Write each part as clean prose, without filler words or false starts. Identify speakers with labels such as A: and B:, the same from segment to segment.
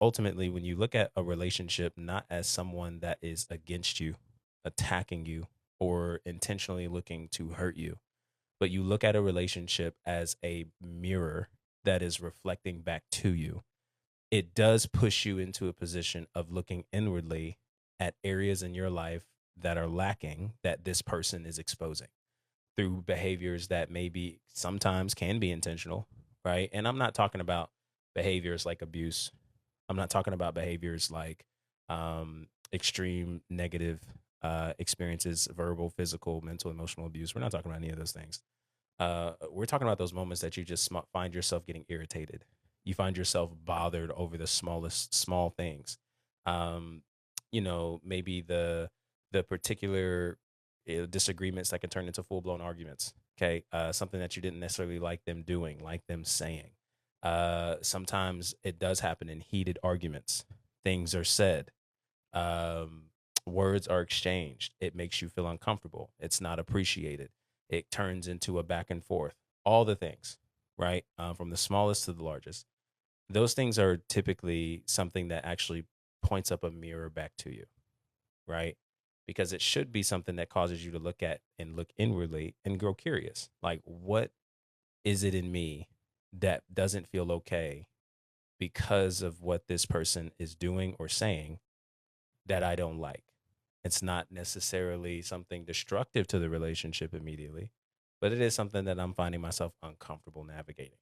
A: ultimately, when you look at a relationship not as someone that is against you, attacking you, or intentionally looking to hurt you, but you look at a relationship as a mirror that is reflecting back to you, it does push you into a position of looking inwardly at areas in your life that are lacking that this person is exposing through behaviors that maybe sometimes can be intentional, right? And I'm not talking about behaviors like abuse. I'm not talking about behaviors like extreme negative experiences, verbal, physical, mental, emotional abuse. We're not talking about any of those things. We're talking about those moments that you just find yourself getting irritated. You find yourself bothered over the smallest small things. Um, maybe the particular disagreements that can turn into full blown arguments. Okay, something that you didn't necessarily like them doing, like them saying. Sometimes it does happen in heated arguments. Things are said, um, words are exchanged. It makes you feel uncomfortable. It's not appreciated. It turns into a back and forth. All the things, right? From the smallest to the largest. Those things are typically something that actually points up a mirror back to you, right? Because it should be something that causes you to look at and look inwardly and grow curious. Like, what is it in me that doesn't feel okay because of what this person is doing or saying that I don't like? It's not necessarily something destructive to the relationship immediately, but it is something that I'm finding myself uncomfortable navigating.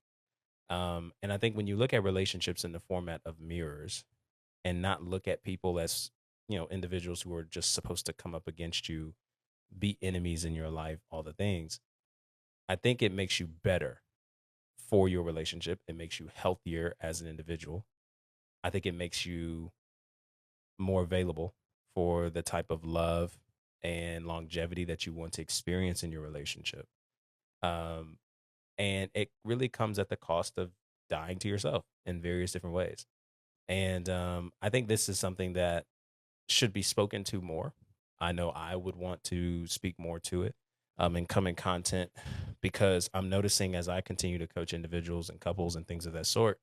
A: And I think when you look at relationships in the format of mirrors and not look at people as, individuals who are just supposed to come up against you, be enemies in your life, all the things, I think it makes you better for your relationship. It makes you healthier as an individual. I think it makes you more available for the type of love and longevity that you want to experience in your relationship. Um, and it really comes at the cost of dying to yourself in various different ways. And I think this is something that should be spoken to more. I know I would want to speak more to it and come in content because I'm noticing as I continue to coach individuals and couples and things of that sort,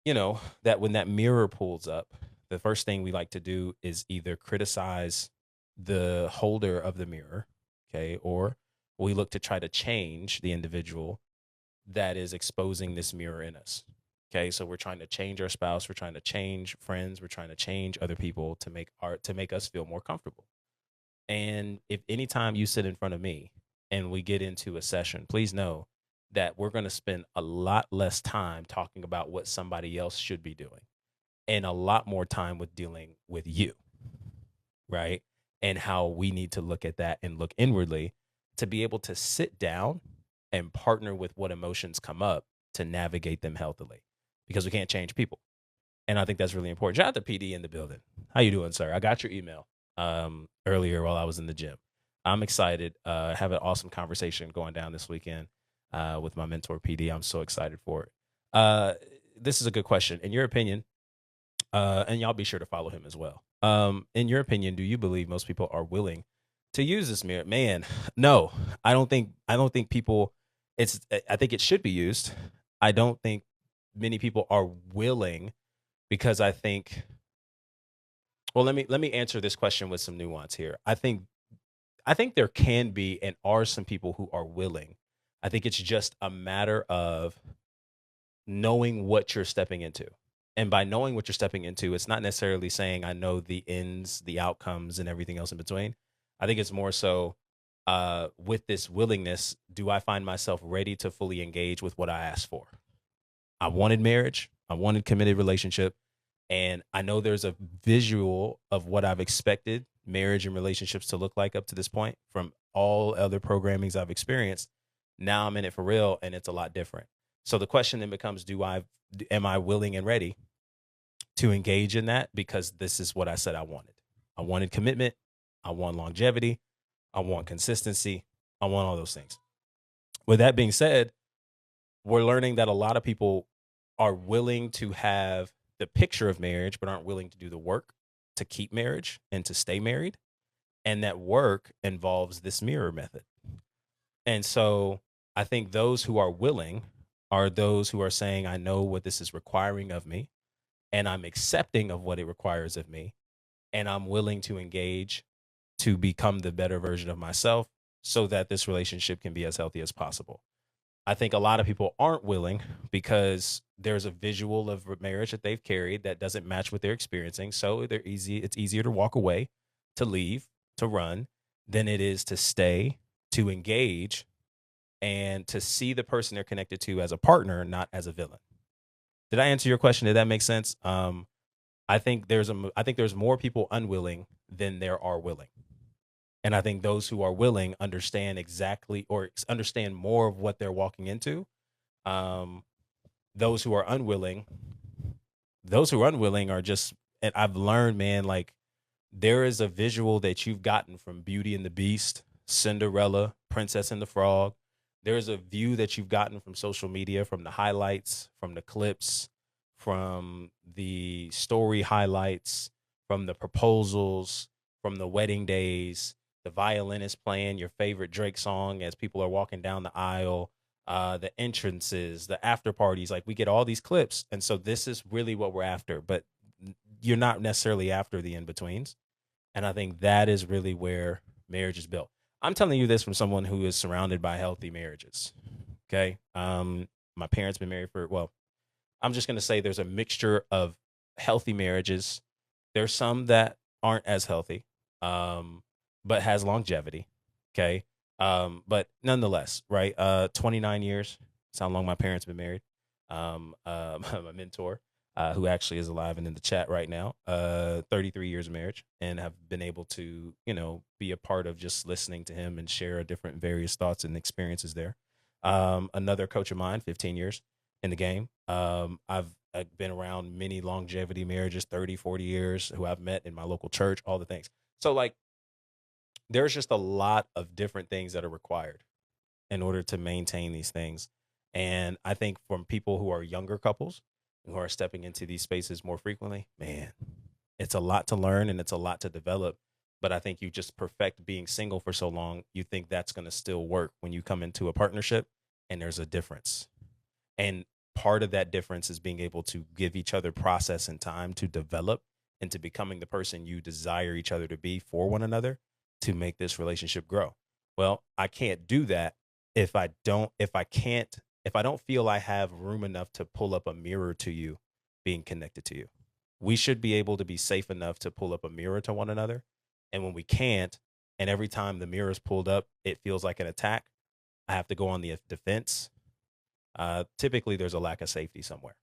A: that when that mirror pulls up, the first thing we like to do is either criticize the holder of the mirror, okay, or we look to try to change the individual that is exposing this mirror in us. Okay, so we're trying to change our spouse, we're trying to change friends, we're trying to change other people to make us feel more comfortable. And if anytime you sit in front of me and we get into a session, please know that we're going to spend a lot less time talking about what somebody else should be doing and a lot more time with dealing with you, right? And how we need to look at that and look inwardly to be able to sit down and partner with what emotions come up to navigate them healthily because we can't change people. And I think that's really important. Shout out to PD in the building. How you doing, sir? I got your email earlier while I was in the gym. I'm excited. Have an awesome conversation going down this weekend with my mentor, PD. I'm so excited for it. Uh, this is a good question. In your opinion, and y'all be sure to follow him as well. In your opinion, do you believe most people are willing to use this mirror? Man, no, I don't think. I don't think people. I think it should be used. I don't think many people are willing because I think. Well, let me answer this question with some nuance here. I think there can be and are some people who are willing. I think it's just a matter of knowing what you're stepping into. And by knowing what you're stepping into, it's not necessarily saying I know the ends, the outcomes, and everything else in between. I think it's more so with this willingness, do I find myself ready to fully engage with what I asked for? I wanted marriage, I wanted committed relationship, and I know there's a visual of what I've expected marriage and relationships to look like up to this point from all other programmings I've experienced. Now I'm in it for real and it's a lot different. So the question then becomes, am I willing and ready to engage in that because this is what I said I wanted. I wanted commitment, I want longevity, I want consistency, I want all those things. With that being said, we're learning that a lot of people are willing to have the picture of marriage, but aren't willing to do the work to keep marriage and to stay married. And that work involves this mirror method. And so I think those who are willing are those who are saying, I know what this is requiring of me. and I'm accepting of what it requires of me, and I'm willing to engage to become the better version of myself so that this relationship can be as healthy as possible. I think a lot of people aren't willing because there's a visual of marriage that they've carried that doesn't match what they're experiencing. So it's easier to walk away, to leave, to run than it is to stay, to engage, and to see the person they're connected to as a partner, not as a villain. Did I answer your question? Did that make sense? I think there's more people unwilling than there are willing. And I think those who are willing understand exactly or understand more of what they're walking into. Um, those who are unwilling, those who are unwilling are just, and I've learned, man, like there is a visual that you've gotten from Beauty and the Beast, Cinderella, Princess and the Frog. There's a view that you've gotten from social media, from the highlights, from the clips, from the story highlights, from the proposals, from the wedding days, the violinist playing your favorite Drake song as people are walking down the aisle, the entrances, the after parties. Like we get all these clips. And so this is really what we're after. But you're not necessarily after the in betweens. And I think that is really where marriage is built. I'm telling you this from someone who is surrounded by healthy marriages. Okay. My parents been married for, well, I'm just going to say there's a mixture of healthy marriages. There's some that aren't as healthy, um, but has longevity. Okay. But nonetheless, right. 29 years. That's how long my parents been married. My mentor, who actually is alive and in the chat right now, 33 years of marriage, and have been able to, be a part of just listening to him and share different various thoughts and experiences there. Another coach of mine, 15 years in the game. I've been around many longevity marriages, 30, 40 years, who I've met in my local church, all the things. So, like, there's just a lot of different things that are required in order to maintain these things. And I think from people who are younger couples who are stepping into these spaces more frequently, man, it's a lot to learn and it's a lot to develop. But I think you just perfect being single for so long, you think that's going to still work when you come into a partnership, and there's a difference. And part of that difference is being able to give each other process and time to develop into becoming the person you desire each other to be for one another to make this relationship grow. Well, I can't do that if I don't feel I have room enough to pull up a mirror to you being connected to you. We should be able to be safe enough to pull up a mirror to one another. And when we can't, and every time the mirror is pulled up, it feels like an attack, I have to go on the defense. Typically, there's a lack of safety somewhere.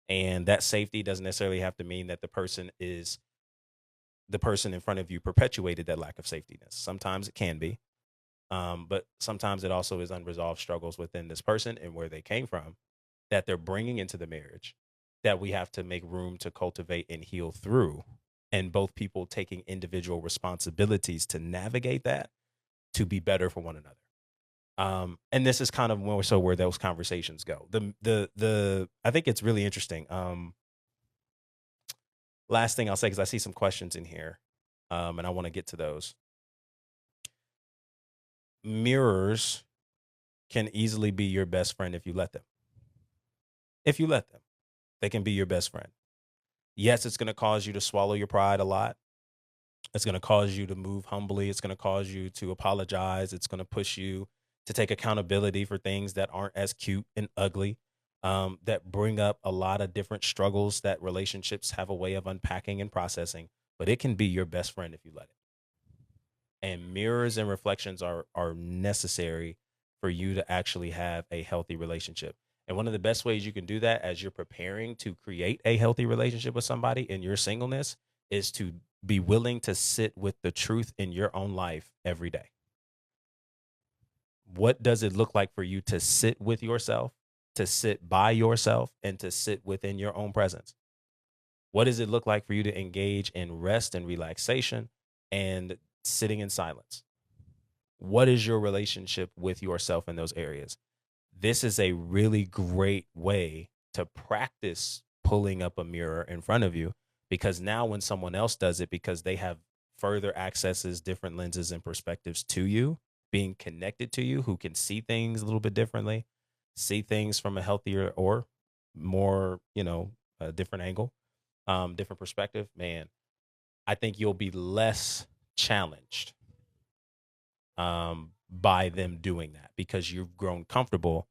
A: And that safety doesn't necessarily have to mean that the person in front of you perpetuated that lack of safetyness. Sometimes it can be, but sometimes it also is unresolved struggles within this person and where they came from that they're bringing into the marriage that we have to make room to cultivate and heal through. And both people taking individual responsibilities to navigate that to be better for one another. And this is kind of more so where those conversations go. The I think it's really interesting. Last thing I'll say, because I see some questions in here, and I want to get to those. Mirrors can easily be your best friend if you let them. If you let them, they can be your best friend. Yes, it's going to cause you to swallow your pride a lot. It's going to cause you to move humbly. It's going to cause you to apologize. It's going to push you to take accountability for things that aren't as cute and ugly, that bring up a lot of different struggles that relationships have a way of unpacking and processing. But it can be your best friend if you let it. And mirrors and reflections are necessary for you to actually have a healthy relationship. And one of the best ways you can do that as you're preparing to create a healthy relationship with somebody in your singleness is to be willing to sit with the truth in your own life every day. What does it look like for you to sit with yourself, to sit by yourself, and to sit within your own presence? What does it look like for you to engage in rest and relaxation and sitting in silence? What is your relationship with yourself in those areas? This is a really great way to practice pulling up a mirror in front of you, because now when someone else does it, because they have further accesses, different lenses and perspectives to you, being connected to you, who can see things a little bit differently, see things from a healthier or more, a different angle, different perspective, man, I think you'll be less challenged by them doing that because you've grown comfortable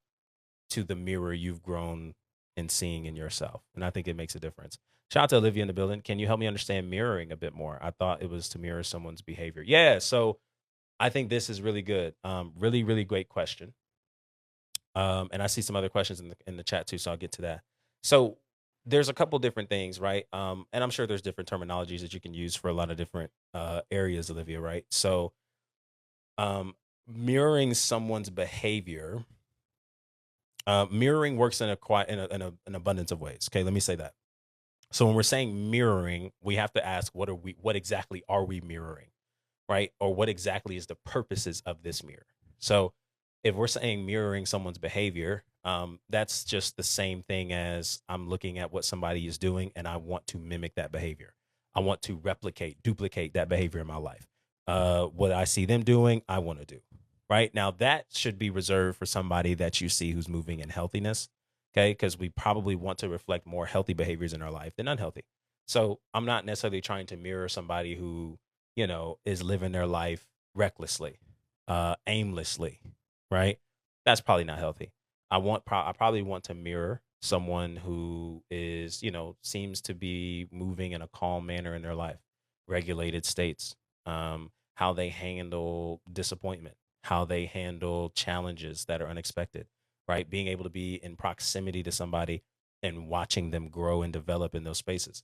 A: to the mirror you've grown in seeing in yourself. And I think it makes a difference. Shout out to Olivia in the building. Can you help me understand mirroring a bit more? I thought it was to mirror someone's behavior. Yeah. So I think this is really good. Really, really great question. And I see some other questions in the chat too, so I'll get to that. So there's a couple different things, right? And I'm sure there's different terminologies that you can use for a lot of different areas, Olivia, right? So mirroring someone's behavior, mirroring works in an abundance of ways. Okay, let me say that. So when we're saying mirroring, we have to ask what exactly are we mirroring, right? Or what exactly is the purposes of this mirror? So if we're saying mirroring someone's behavior, that's just the same thing as I'm looking at what somebody is doing and I want to mimic that behavior. I want to duplicate that behavior in my life. What I see them doing, I want to do. Right now, that should be reserved for somebody that you see who's moving in healthiness. Okay, because we probably want to reflect more healthy behaviors in our life than unhealthy. So I'm not necessarily trying to mirror somebody who, is living their life recklessly, aimlessly, right? That's probably not healthy. I probably want to mirror someone who is, seems to be moving in a calm manner in their life, regulated states, how they handle disappointment, how they handle challenges that are unexpected, right? Being able to be in proximity to somebody and watching them grow and develop in those spaces.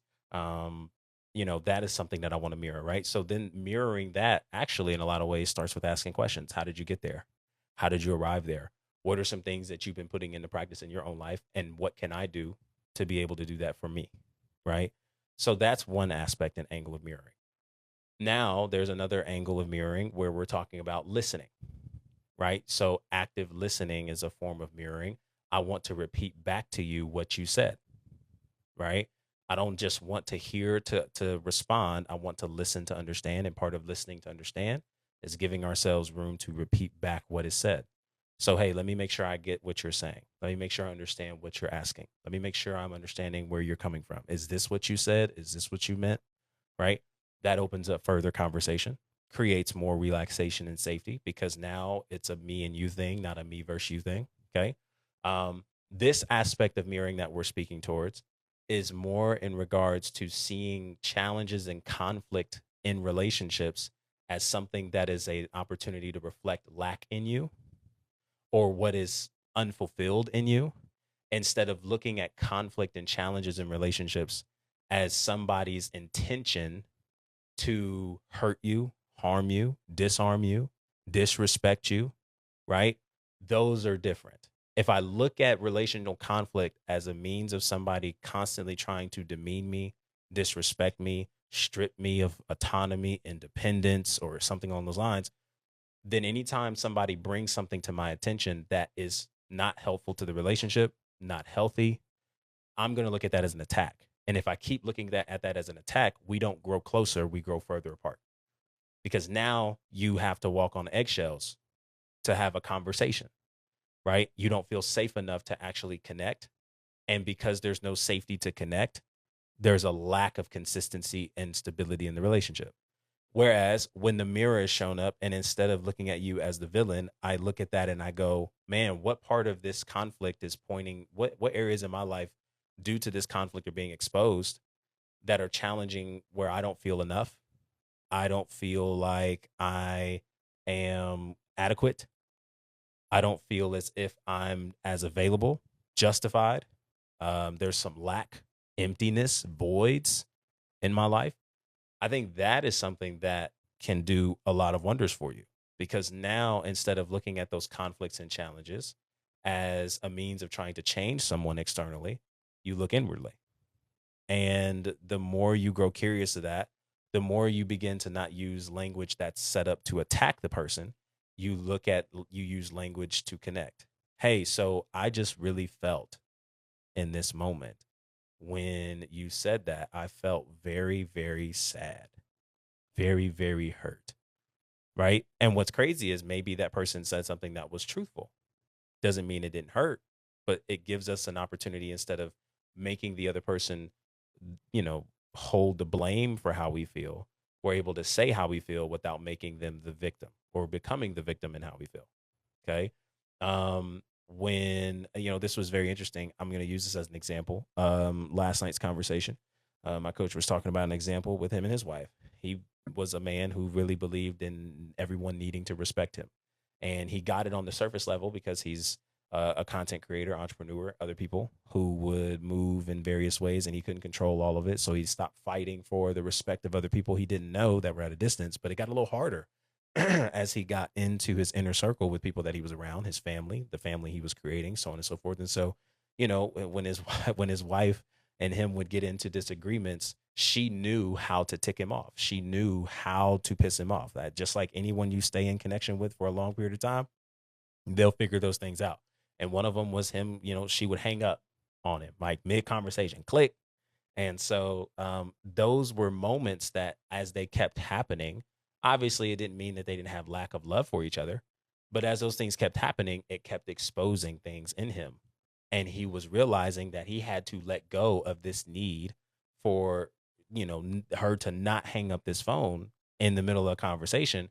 A: That is something that I want to mirror, right? So then mirroring that actually in a lot of ways starts with asking questions. How did you get there? How did you arrive there? What are some things that you've been putting into practice in your own life? And what can I do to be able to do that for me? Right. So that's one aspect and angle of mirroring. Now there's another angle of mirroring where we're talking about listening, right? So active listening is a form of mirroring. I want to repeat back to you what you said, right? I don't just want to hear to respond. I want to listen to understand. And part of listening to understand is giving ourselves room to repeat back what is said. So, hey, let me make sure I get what you're saying. Let me make sure I understand what you're asking. Let me make sure I'm understanding where you're coming from. Is this what you said? Is this what you meant? Right? That opens up further conversation, creates more relaxation and safety because now it's a me and you thing, not a me versus you thing. Okay. This aspect of mirroring that we're speaking towards is more in regards to seeing challenges and conflict in relationships as something that is an opportunity to reflect lack in you or what is unfulfilled in you instead of looking at conflict and challenges in relationships as somebody's intention to hurt you, harm you, disarm you, disrespect you, right? Those are different. If I look at relational conflict as a means of somebody constantly trying to demean me, disrespect me, strip me of autonomy, independence, or something along those lines, then anytime somebody brings something to my attention that is not helpful to the relationship, not healthy, I'm going to look at that as an attack. And if I keep looking at that as an attack, we don't grow closer, we grow further apart. Because now you have to walk on eggshells to have a conversation, right? You don't feel safe enough to actually connect. And because there's no safety to connect, there's a lack of consistency and stability in the relationship. Whereas when the mirror is shown up and instead of looking at you as the villain, I look at that and I go, man, what part of this conflict is pointing, what areas in my life due to this conflict are being exposed that are challenging where I don't feel enough? I don't feel like I am adequate. I don't feel as if I'm as available, justified. There's some lack, emptiness, voids in my life. I think that is something that can do a lot of wonders for you because now instead of looking at those conflicts and challenges as a means of trying to change someone externally, you look inwardly. And the more you grow curious of that, the more you begin to not use language that's set up to attack the person. You use language to connect. Hey, so I just really felt in this moment when you said that, I felt very, very sad, very, very hurt. Right. And what's crazy is maybe that person said something that was truthful. Doesn't mean it didn't hurt, but it gives us an opportunity instead of making the other person, you know, hold the blame for how we feel. We're able to say how we feel without making them the victim or becoming the victim in how we feel. Okay. When, this was very interesting. I'm going to use this as an example. Last night's conversation, my coach was talking about an example with him and his wife. He was a man who really believed in everyone needing to respect him. And he got it on the surface level because he's a content creator, entrepreneur, other people who would move in various ways and he couldn't control all of it. So he stopped fighting for the respect of other people he didn't know that were at a distance, but it got a little harder as he got into his inner circle with people that he was around, his family, the family he was creating, so on and so forth. And so, when his when his wife and him would get into disagreements, she knew how to tick him off. She knew how to piss him off. That just like anyone you stay in connection with for a long period of time, they'll figure those things out. And one of them was him, she would hang up on him, like mid conversation, click. And so those were moments that as they kept happening, obviously it didn't mean that they didn't have lack of love for each other. But as those things kept happening, it kept exposing things in him. And he was realizing that he had to let go of this need for, her to not hang up this phone in the middle of a conversation,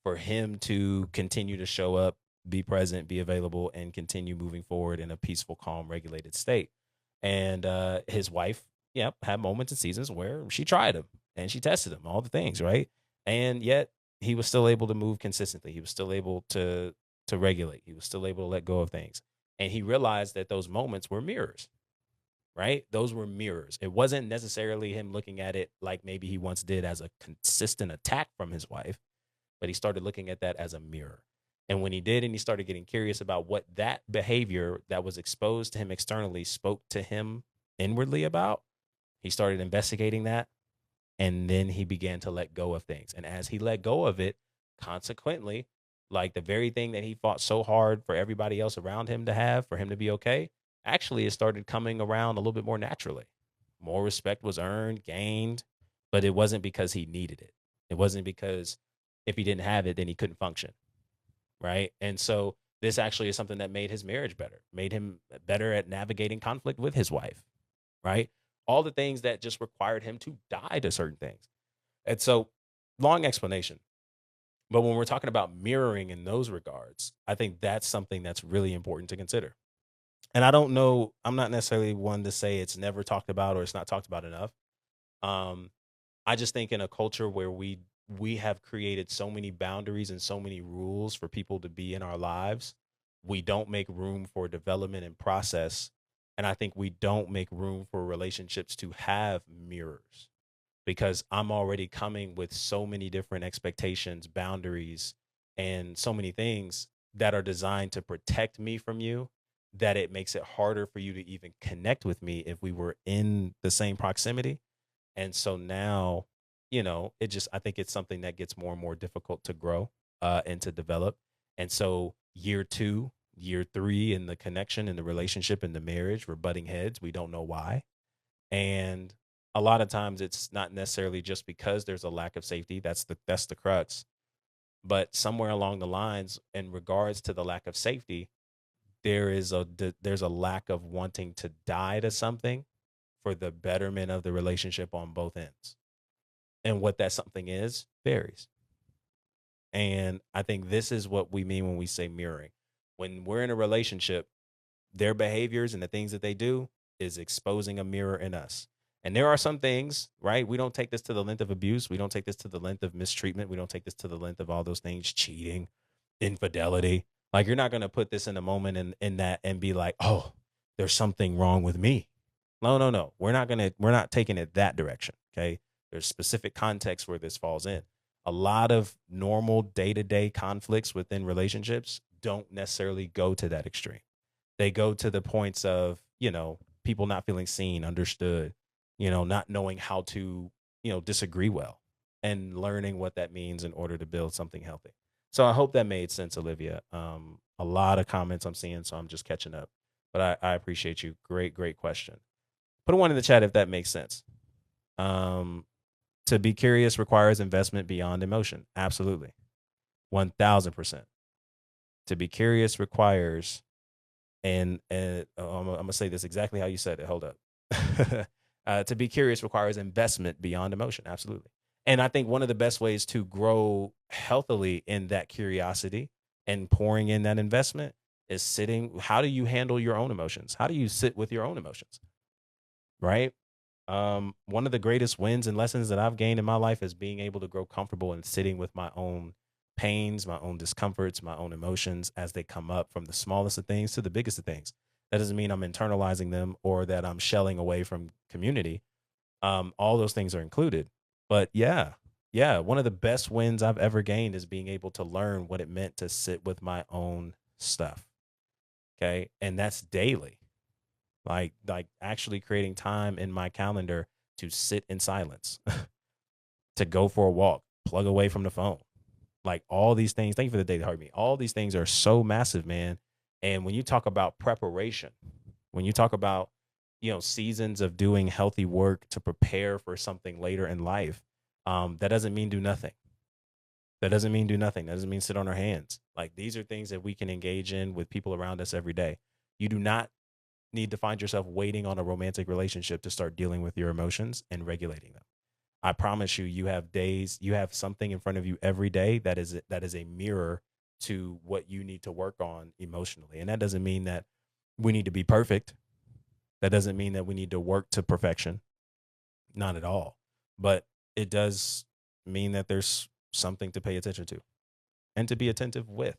A: for him to continue to show up, be present, be available, and continue moving forward in a peaceful, calm, regulated state. And his wife, yep, had moments and seasons where she tried him and she tested him, all the things, right? And yet he was still able to move consistently. He was still able to regulate. He was still able to let go of things. And he realized that those moments were mirrors, right? Those were mirrors. It wasn't necessarily him looking at it like maybe he once did as a consistent attack from his wife, but he started looking at that as a mirror. And when he did, and he started getting curious about what that behavior that was exposed to him externally spoke to him inwardly about, he started investigating that. And then he began to let go of things. And as he let go of it, consequently, like the very thing that he fought so hard for everybody else around him to have, for him to be okay, actually it started coming around a little bit more naturally. More respect was earned, gained, but it wasn't because he needed it. It wasn't because if he didn't have it, then he couldn't function. Right. And so this actually is something that made his marriage better, made him better at navigating conflict with his wife. Right. All the things that just required him to die to certain things. And so, long explanation. But when we're talking about mirroring in those regards, I think that's something that's really important to consider. And I don't know, I'm not necessarily one to say it's never talked about or it's not talked about enough. Um, I just think in a culture where we have created so many boundaries and so many rules for people to be in our lives, we don't make room for development and process. And I think we don't make room for relationships to have mirrors, because I'm already coming with so many different expectations, boundaries, and so many things that are designed to protect me from you, that it makes it harder for you to even connect with me if we were in the same proximity. And so now, it just, I think it's something that gets more and more difficult to grow and to develop. And so year 2, year 3 in the connection, in the relationship, in the marriage, we're butting heads. We don't know why. And a lot of times it's not necessarily just because there's a lack of safety. That's the crux. But somewhere along the lines, in regards to the lack of safety, there's a lack of wanting to die to something for the betterment of the relationship on both ends. And what that something is varies. And I think this is what we mean when we say mirroring. When we're in a relationship, their behaviors and the things that they do is exposing a mirror in us. And there are some things, right? We don't take this to the length of abuse. We don't take this to the length of mistreatment. We don't take this to the length of all those things, cheating, infidelity. Like, you're not going to put this in a moment in that and be like, oh, there's something wrong with me. No, no, no. We're not taking it that direction. Okay. There's specific context where this falls in. A lot of normal day-to-day conflicts within relationships don't necessarily go to that extreme. They go to the points of, people not feeling seen, understood, not knowing how to, disagree well, and learning what that means in order to build something healthy. So I hope that made sense, Olivia. A lot of comments I'm seeing, so I'm just catching up. But I appreciate you. Great, great question. Put a one in the chat if that makes sense. To be curious requires investment beyond emotion. Absolutely. 1000%. To be curious requires, and I'm gonna say this exactly how you said it. Hold up. To be curious requires investment beyond emotion. Absolutely. And I think one of the best ways to grow healthily in that curiosity and pouring in that investment is sitting. How do you handle your own emotions? How do you sit with your own emotions? Right. One of the greatest wins and lessons that I've gained in my life is being able to grow comfortable in sitting with my own pains, my own discomforts, my own emotions as they come up, from the smallest of things to the biggest of things. That doesn't mean I'm internalizing them or that I'm shelling away from community. All those things are included. But yeah, yeah, one of the best wins I've ever gained is being able to learn what it meant to sit with my own stuff. Okay. And that's daily, like actually creating time in my calendar to sit in silence, to go for a walk, plug away from the phone. Like all these things. Thank you for the day that hurt me. All these things are so massive, man. And when you talk about preparation, when you talk about, seasons of doing healthy work to prepare for something later in life, that doesn't mean do nothing. That doesn't mean do nothing. That doesn't mean sit on our hands. Like these are things that we can engage in with people around us every day. You do not need to find yourself waiting on a romantic relationship to start dealing with your emotions and regulating them. I promise you, you have days, you have something in front of you every day that is a mirror to what you need to work on emotionally. And that doesn't mean that we need to be perfect. That doesn't mean that we need to work to perfection. Not at all. But it does mean that there's something to pay attention to and to be attentive with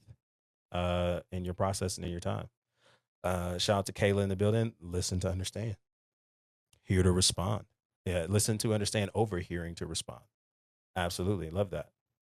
A: in your process and in your time. Shout out to Kayla in the building. Listen to understand. Here to respond. Yeah, listen to understand, overhearing to respond. Absolutely. Love that.